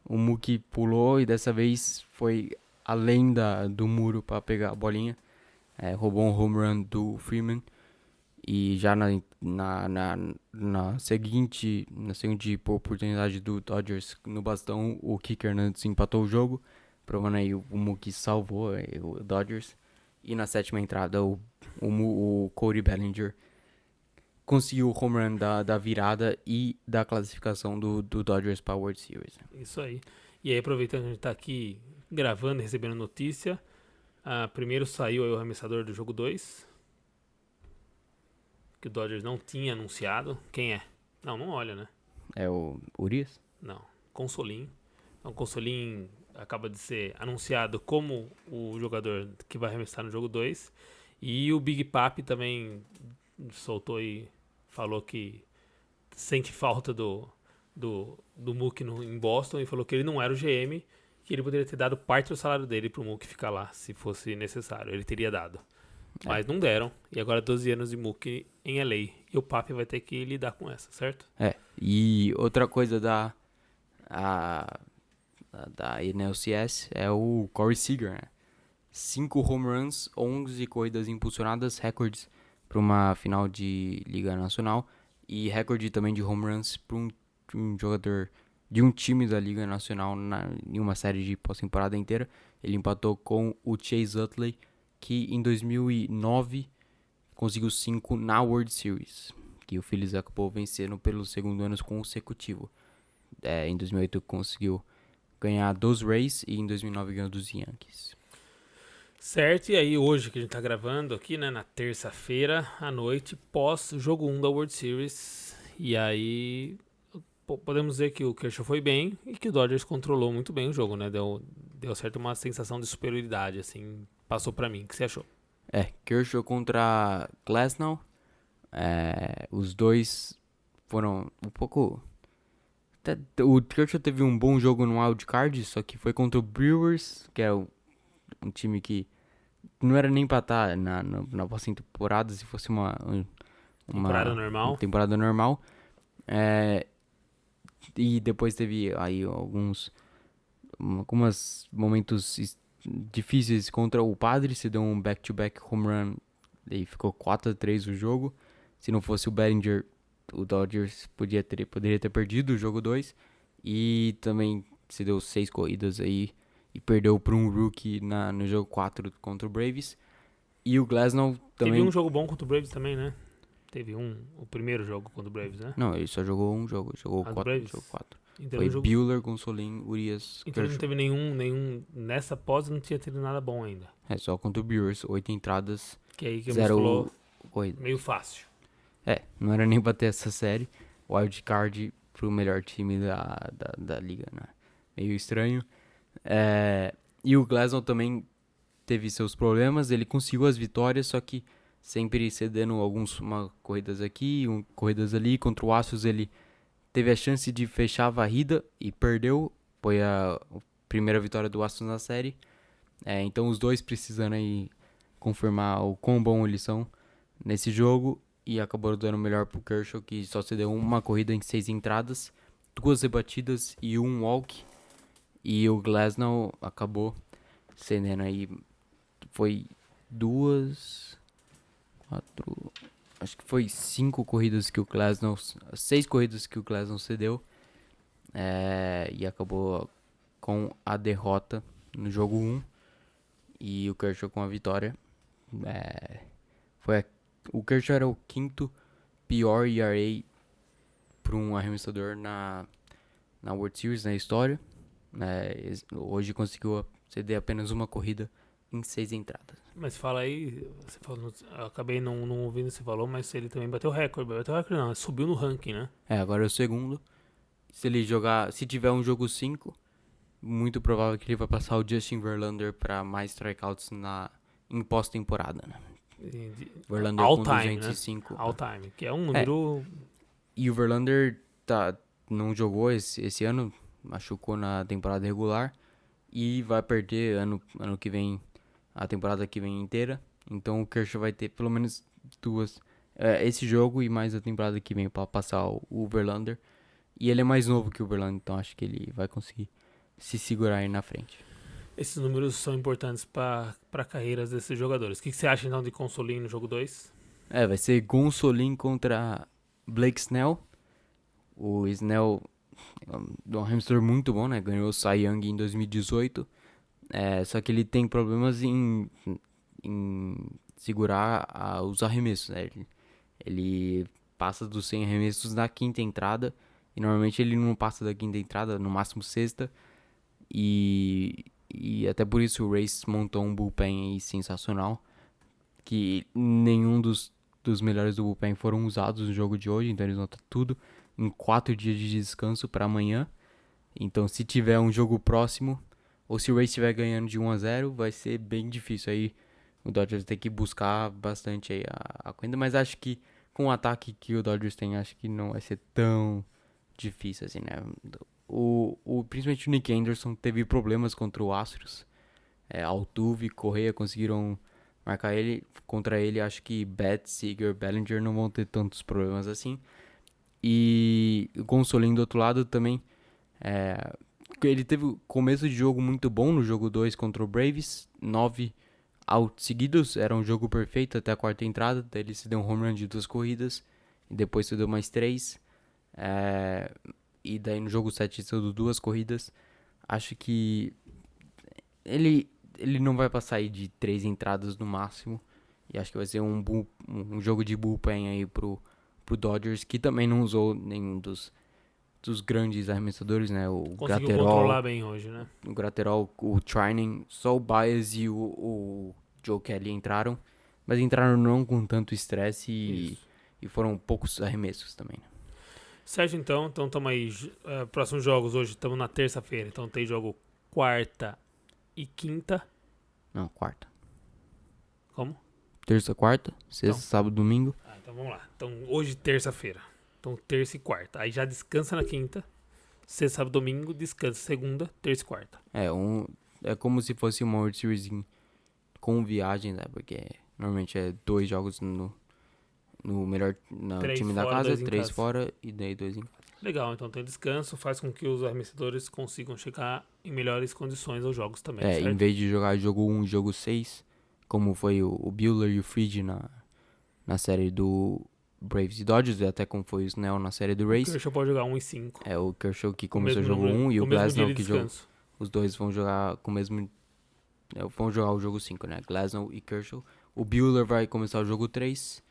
O Mookie pulou e dessa vez foi além do muro para pegar a bolinha. Roubou um home run do Freeman. E já na seguinte oportunidade do Dodgers no bastão, o Kike Hernandez empatou o jogo, provando aí o Mookie salvou o Dodgers. E na sétima entrada, o Cody Bellinger conseguiu o home run da virada e da classificação do Dodgers para a World Series. Isso aí. E aí, aproveitando que a gente tá aqui gravando e recebendo notícia, primeiro saiu aí o arremessador do jogo 2, que o Dodgers não tinha anunciado. Quem é? Não olha, né? É o Urias? Não, Consolim. Então, Consolim acaba de ser anunciado como o jogador que vai arremessar no jogo 2. E o Big Papi também soltou e falou que sente falta do Mookie em Boston e falou que ele não era o GM, que ele poderia ter dado parte do salário dele pro Mookie ficar lá, se fosse necessário. Ele teria dado. Mas não deram. E agora 12 anos de Mookie em LA. E o Papi vai ter que lidar com essa, certo? E outra coisa da NLCS é o Corey Seager, né? 5 home runs, 11 corridas impulsionadas, recordes para uma final de Liga Nacional. E recorde também de home runs para um jogador de um time da Liga Nacional em uma série de pós-temporada inteira. Ele empatou com o Chase Utley, que em 2009 conseguiu 5 na World Series, que o Phillies acabou vencendo pelo segundo ano consecutivo. Em 2008 conseguiu ganhar dos Rays e em 2009 ganhou dos Yankees. Certo, e aí hoje que a gente tá gravando aqui, né, na terça-feira à noite, pós jogo 1 da World Series, e aí podemos dizer que o Kershaw foi bem e que o Dodgers controlou muito bem o jogo, né, deu certo uma sensação de superioridade, assim, passou pra mim. O que você achou? Kershaw contra Glasnow, os dois foram um pouco O Kershaw teve um bom jogo no wild card, só que foi contra o Brewers, que é um time que não era nem pra estar na pós-temporada, se fosse uma Temporada normal. temporada normal. E depois teve aí alguns momentos difíceis contra o Padres, se deu um back-to-back home run e ficou 4-3 o jogo. Se não fosse o Bellinger, o Dodgers poderia ter perdido o jogo 2. E também se deu 6 corridas aí e perdeu para um rookie no jogo 4 contra o Braves. E o Glasnow também... Teve um jogo bom contra o Braves também, né? Teve o primeiro jogo contra o Braves, né? Não, ele só jogou um jogo, jogou do 4. Braves? Jogo 4. Então, Foi jogo... Buehler, Gonsolin, Urias, Então Kershaw. não teve nenhum... Nessa pós não tinha tido nada bom ainda. Só contra o Brewers, 8 entradas, Que aí que você 0 falou, corrida. meio fácil. Não era nem bater essa série. Wild card pro melhor time da liga, né? Meio estranho. E o Glasnow também teve seus problemas. Ele conseguiu as vitórias, só que sempre cedendo corridas aqui, corridas ali. Contra o Astros ele teve a chance de fechar a varrida e perdeu. Foi a primeira vitória do Astros na série. Então os dois precisando aí confirmar o quão bom eles são nesse jogo. E acabou dando melhor pro Kershaw, que só cedeu uma corrida em 6 entradas, 2 rebatidas e 1 walk. E o Glasnow acabou cedendo aí, foi acho que foi 5 corridas que o Glasnow, 6 corridas que o Glasnow cedeu. E acabou com a derrota no jogo 1. E o Kershaw com a vitória. O Kershaw era o 5º pior ERA para um arremessador na World Series, na história. Hoje conseguiu ceder apenas uma corrida em 6 entradas. Mas fala aí, você falou, eu acabei não ouvindo o que você falou, mas ele também bateu recorde. Bateu recorde não, subiu no ranking, né? Agora é o segundo. Se tiver um jogo 5, muito provável que ele vai passar o Justin Verlander para mais strikeouts em pós-temporada, né? Verlander All com time, 205. Né? All time, que é um número... E o Verlander não jogou esse ano, machucou na temporada regular e vai perder ano que vem, a temporada que vem inteira. Então o Kershaw vai ter pelo menos 2, esse jogo e mais a temporada que vem para passar o Verlander. E ele é mais novo que o Verlander, então acho que ele vai conseguir se segurar aí na frente. Esses números são importantes para carreiras desses jogadores. O que você acha então de Gonsolin no jogo 2? Vai ser Gonsolin contra Blake Snell. O Snell é um hamster muito bom, né? Ganhou o Cy Young em 2018. Só que ele tem problemas em segurar os arremessos, né? Ele passa dos 100 arremessos na 5ª entrada. E normalmente ele não passa da 5ª entrada, no máximo 6ª. E até por isso o Rays montou um bullpen aí sensacional. Que nenhum dos melhores do bullpen foram usados no jogo de hoje. Então eles vão estar tudo em 4 dias de descanso para amanhã. Então se tiver um jogo próximo, ou se o Rays estiver ganhando de 1-0, vai ser bem difícil aí. O Dodgers tem que buscar bastante aí a corrida. Mas acho que com o ataque que o Dodgers tem, acho que não vai ser tão difícil assim, né? Principalmente o Nick Anderson teve problemas contra o Astros. Altuve e Correa conseguiram marcar ele. Contra ele, acho que Betts, Seager, Bellinger não vão ter tantos problemas assim. E o Gonsolin do outro lado também. Ele teve começo de jogo muito bom no jogo 2 contra o Braves. 9 outs seguidos. Era um jogo perfeito até a 4ª entrada. Daí ele se deu um home run de 2 corridas. E depois se deu mais 3. E daí no jogo 7 se deu 2 corridas. Acho que ele não vai passar aí de 3 entradas no máximo. E acho que vai ser um jogo de bullpen aí pro Dodgers, que também não usou nenhum dos grandes arremessadores, né? O Conseguiu Graterol, controlar bem hoje, né? O Graterol, o Trinan, só o Baez e o Joe Kelly entraram. Mas entraram não com tanto estresse e foram poucos arremessos também, né? Certo, então estamos aí, próximos jogos hoje, estamos na terça-feira, então tem jogo 4ª e 5ª. Não, 4ª. Como? Terça, 4ª, sexta, Então. sábado, domingo. Então vamos lá, então hoje terça-feira, então terça e 4ª, aí já descansa na 5ª, Sexta, sábado, domingo, descansa segunda, terça e quarta. É como se fosse uma World Series com viagem, né? Porque normalmente é 2 jogos no Três time da fora, casa, 2 em 3 casa. fora e daí 2 em casa. Legal, então tem descanso, faz com que os arremessadores consigam chegar em melhores condições aos jogos também, certo? Em vez de jogar jogo 1 e jogo 6, como foi o Buehler e o Fried na série do Braves e Dodgers, e até como foi o Snell na série do O Rays. Kershaw pode jogar 1 e 5. O Kershaw que Com o começou o mesmo jogo número- 1 e com o mesmo dia Glasnow de que jogou. descanso. Os dois vão jogar com o mesmo. Vão jogar o jogo 5, né? Glasnow e Kershaw. O Buehler vai começar o jogo 3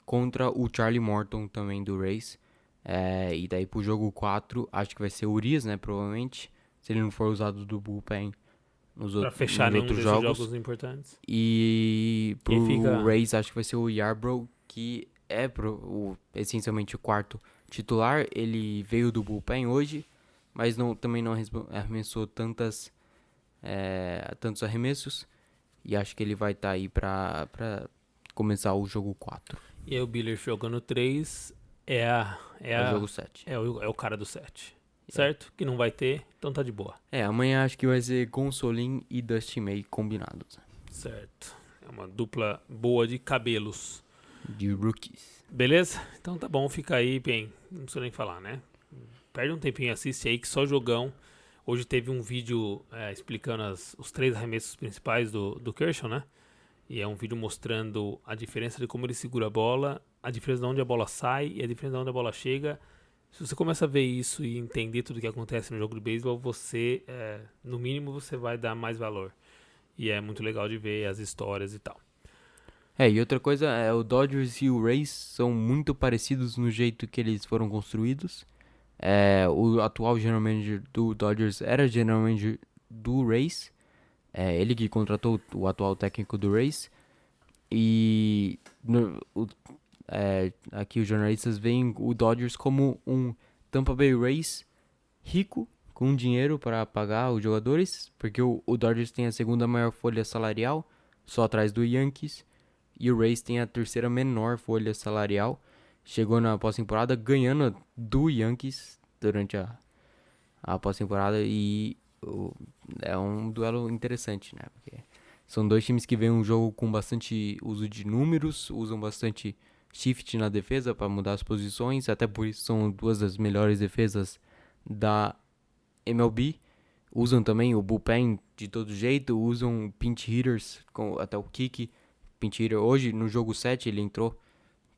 contra o Charlie Morton também do Rays. E daí pro jogo 4, acho que vai ser o Urias, né? Provavelmente. Se ele não for usado do bullpen Pra fechar nos nenhum outros desses jogos importantes. E pro E fica- Rays acho que vai ser o Yarbrough, que é essencialmente o quarto titular. Ele veio do bullpen hoje, mas também não arremessou tantos arremessos. E acho que ele vai estar aí pra começar o jogo 4. E aí o Buehler jogando 3 o jogo 7. é o cara do 7. Certo? Que não vai ter, então tá de boa. Amanhã acho que vai ser Gonsolin e Dusty May combinados. Certo. É uma dupla boa de cabelos. De rookies. Beleza? Então tá bom, fica aí, bem. Não precisa nem falar, né? Perde um tempinho, assiste aí, que só jogão. Hoje teve um vídeo explicando os 3 arremessos principais do Kershaw, né? E é um vídeo mostrando a diferença de como ele segura a bola, a diferença de onde a bola sai e a diferença de onde a bola chega. Se você começa a ver isso e entender tudo o que acontece no jogo de beisebol, você, no mínimo, você vai dar mais valor. E é muito legal de ver as histórias e tal. E outra coisa, o Dodgers e o Rays são muito parecidos no jeito que eles foram construídos. O atual general manager do Dodgers era general manager do Rays. Ele que contratou o atual técnico do Rays. E aqui os jornalistas veem o Dodgers como um Tampa Bay Rays rico, com dinheiro para pagar os jogadores, porque o Dodgers tem a segunda maior folha salarial, só atrás do Yankees, e o Rays tem a terceira menor folha salarial. Chegou na pós-temporada ganhando do Yankees durante a pós-temporada, e é um duelo interessante, né? Porque são 2 times que veem um jogo com bastante uso de números, usam bastante shift na defesa para mudar as posições, até por isso são 2 das melhores defesas da MLB. Usam também o bullpen de todo jeito, usam pinch hitters, até o Kiki, pinch hitter. Hoje, no jogo 7, ele entrou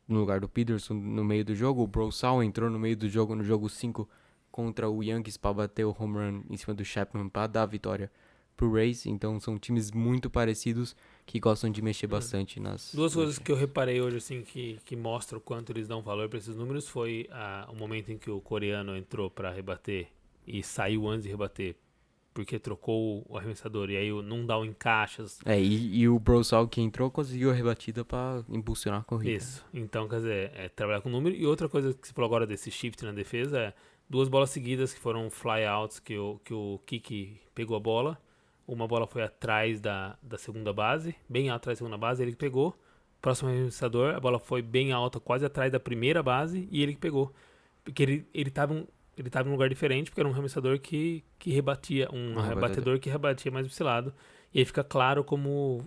no lugar do Peterson no meio do jogo. O Brosal entrou no meio do jogo no jogo 5 contra o Yankees para bater o home run em cima do Chapman para dar a vitória pro Rays. Então são times muito parecidos que gostam de mexer bastante nas... 2 coisas que eu reparei hoje assim que mostram o quanto eles dão valor para esses números foi o momento em que o coreano entrou para rebater e saiu antes de rebater porque trocou o arremessador e aí não dá o encaixas. E o Brosal que entrou conseguiu a rebatida para impulsionar a corrida. Isso. Então, quer dizer, trabalhar com número. E outra coisa que você falou agora desse shift na defesa é 2 bolas seguidas que foram flyouts que o Kiki pegou a bola. Uma bola foi atrás da segunda base, bem atrás da segunda base, ele que pegou. Próximo arremessador, a bola foi bem alta, quase atrás da primeira base, e ele que pegou. Porque ele tava em um lugar diferente, porque era um arremessador que rebatia, um rebatedor que rebatia mais pra esse lado. E aí fica claro como...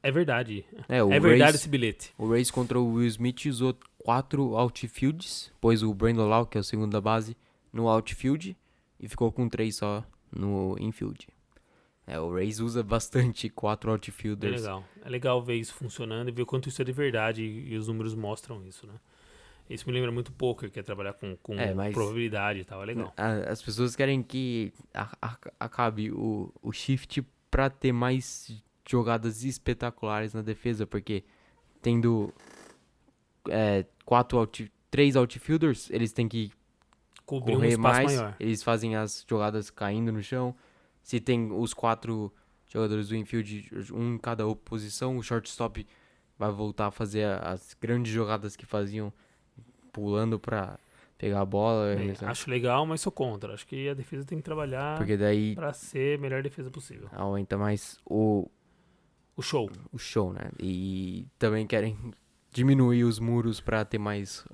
É verdade. É verdade esse bilhete. O Rays contra o Will Smith usou 4 outfields, pôs o Brandon Lau, que é o segundo da base, no outfield, e ficou com 3 só no infield. O Rays usa bastante 4 outfielders. É legal ver isso funcionando e ver o quanto isso é de verdade, e os números mostram isso, né? Isso me lembra muito poker, que é trabalhar com probabilidade e tal, é legal. As pessoas querem que acabe o shift pra ter mais jogadas espetaculares na defesa, porque tendo 3 outfielders, eles têm que Cobrir correr um espaço mais, maior. eles fazem as jogadas caindo no chão. Se tem os 4 jogadores do infield, um em cada posição, o shortstop vai voltar a fazer as grandes jogadas que faziam, pulando pra pegar a bola. Acho legal, mas sou contra. Acho que a defesa tem que trabalhar porque daí pra ser a melhor defesa possível. aumenta mais o show, né? E também querem diminuir os muros pra ter mais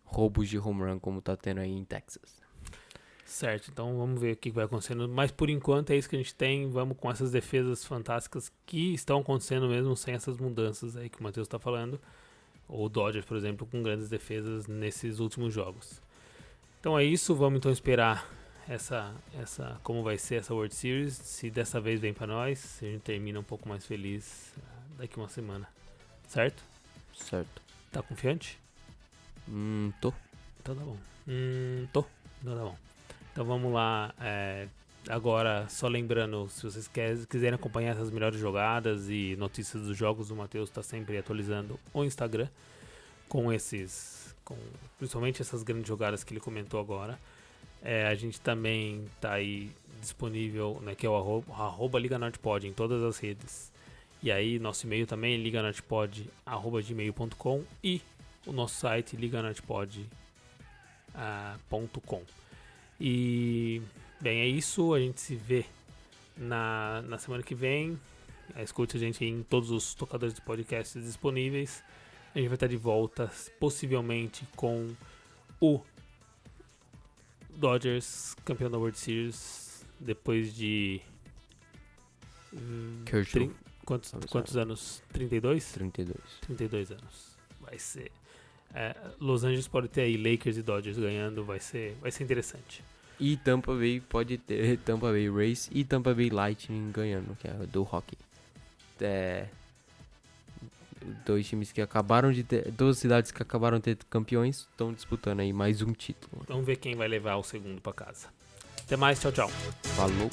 roubos de home run, como tá tendo aí em Texas. Certo, então vamos ver o que vai acontecendo. Mas por enquanto é isso que a gente tem. Vamos com essas defesas fantásticas que estão acontecendo mesmo sem essas mudanças aí que o Matheus está falando. Ou o Dodgers, por exemplo, com grandes defesas nesses últimos jogos. Então é isso, vamos então esperar como vai ser essa World Series. Se dessa vez vem para nós, se a gente termina um pouco mais feliz daqui uma semana. Certo? Certo. Tá confiante? Tô. Então tá bom. Tô. Então tá bom. Então vamos lá. Agora, só lembrando, se vocês quiserem acompanhar essas melhores jogadas e notícias dos jogos, o Matheus está sempre atualizando o Instagram com principalmente essas grandes jogadas que ele comentou agora. A gente também está aí disponível, né, que é o @LigaNortePod em todas as redes. E aí nosso e-mail também é liganortepod@gmail.com e o nosso site liganortepod.com. E bem, é isso, a gente se vê na semana que vem. Escute a gente em todos os tocadores de podcasts disponíveis. A gente vai estar de volta, possivelmente com o Dodgers campeão da World Series depois de quantos anos? 32? 32 anos. Vai ser Los Angeles pode ter aí Lakers e Dodgers ganhando, vai ser interessante. E Tampa Bay pode ter Tampa Bay Rays e Tampa Bay Lightning ganhando, que é do hockey. Dois times que acabaram de ter, duas cidades que acabaram de ter campeões estão disputando aí mais um título. Vamos ver quem vai levar o segundo para casa. Até mais, tchau, tchau. Falou.